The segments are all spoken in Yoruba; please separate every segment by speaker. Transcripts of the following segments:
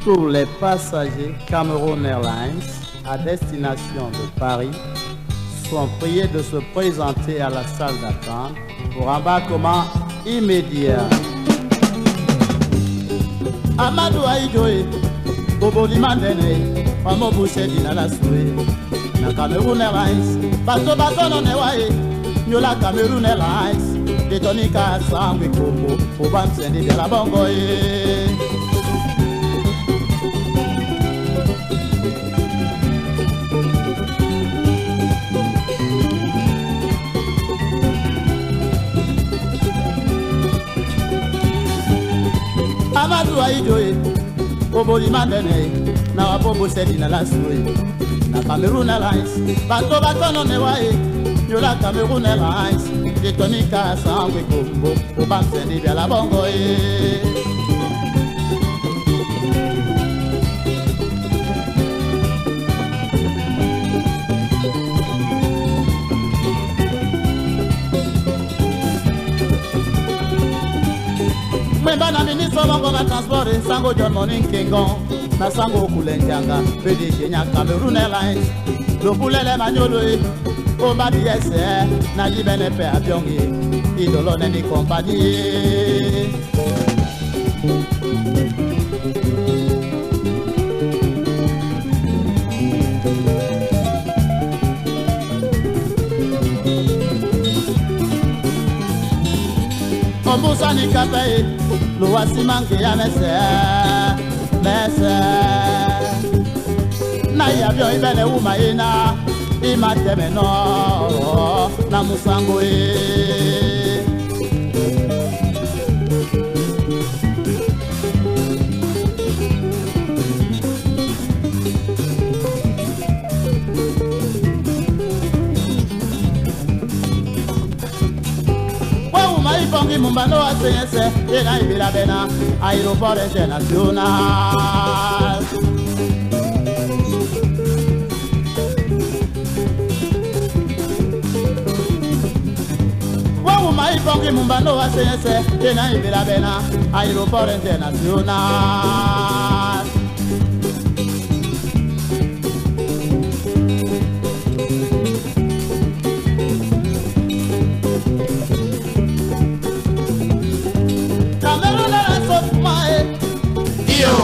Speaker 1: Pour les passagers, Cameroun Airlines, à destination de Paris, sont priés de se présenter à la salle d'attente pour embarquement immédiat. Amadou Aïdoé, Bobo Limandene, Mamo Bouché Dina la Soué, na Cameroun Airlines, Bato non Newaye, Nyola Cameroun Airlines, Detonika Sangwe Komo, Obam Sendi de la Bongoye. Amadou Aïdoé, Bobo Limandene, na Wabobo Sedi na la Soué, na Cameroun Airlines, Bato non Newaye, Nyola Cameroun Airlines, Detonika Sangwe Komo, Obam Sendi de la Bongoye. Mbana ministre wa transport Sango John Morning Kingon na Sango Kulenjanga PDG nya Cameroun Airlines Lopulele Manyolo o Madiese na Libene pe Abiongi idolo neni compagnie. Ombusa ni kape, luwasi manke ya mese. Na yabyo ibele umaina, imateme no, na musango Bongi Mumbano a CNC, et là il a bena, aéroport international. Wow, my Bongi Mumbano a CNC, et là il a bena, aéroport international.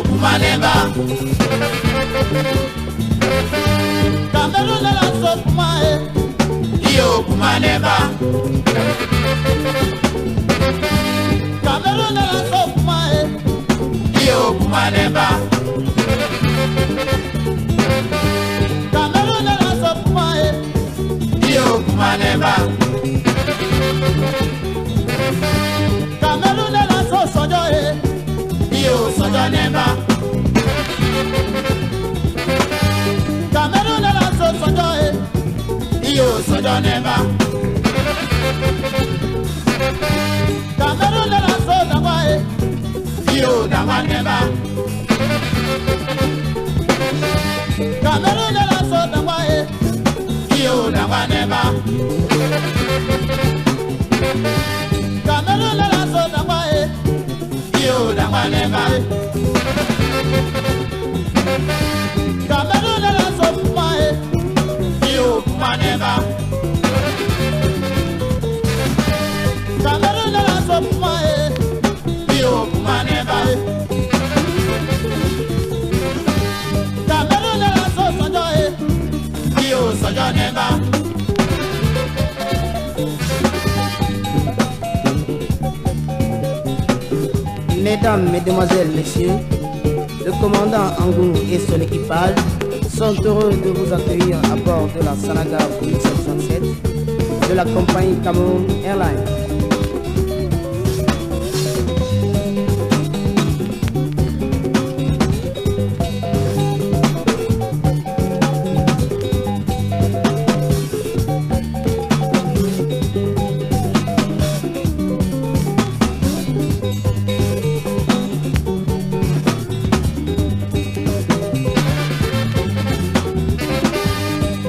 Speaker 2: Kumaneba
Speaker 1: Cameroun la Sofumae
Speaker 2: Iyo Kumaneba
Speaker 1: Cameroun la Sofumae
Speaker 2: Iyo Kumaneba
Speaker 1: Cameroun la Sofumae
Speaker 2: Iyo Kumaneba
Speaker 1: Cameroun la Sosojoe
Speaker 2: Iyo Sojoneba
Speaker 1: Cameroun la Sosojoe
Speaker 2: Iyo Sojoneba
Speaker 1: Cameroun la Sodawae
Speaker 2: Iyo Dawaneba
Speaker 1: Cameroun la Sodawae
Speaker 2: Iyo Dawaneba
Speaker 1: Cameroun la Sodawae
Speaker 2: Iyo Dawaneba
Speaker 1: Cameroun la Sofumae
Speaker 2: Iyo Kumaneba
Speaker 1: Cameroun la Sofumae
Speaker 2: Iyo Kumaneba
Speaker 1: Cameroun la Sosojoe
Speaker 2: Iyo Sojoneba
Speaker 3: Mesdames, Mesdemoiselles, Messieurs, le commandant Angou et son équipage sont heureux de vous accueillir à bord de la Sanaga 1707 de la compagnie Cameroun Airlines.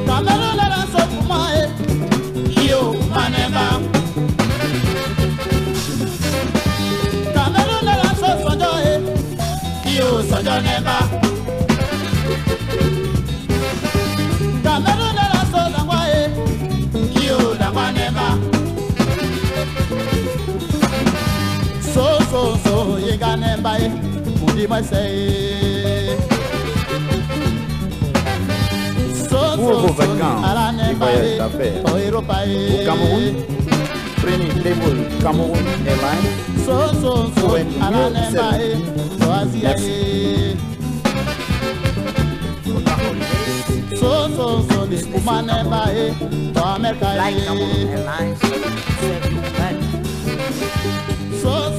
Speaker 1: Cameroun la Sofumae
Speaker 2: Iyo Kumaneba
Speaker 1: dis-moi c'est.
Speaker 4: Pour vos vacances et voyages d'affaires au Cameroun, prenez les vols Cameroun Airlines pour un mieux service. Merci.
Speaker 3: Like Cameroon Airlines, serve you well.
Speaker 1: So,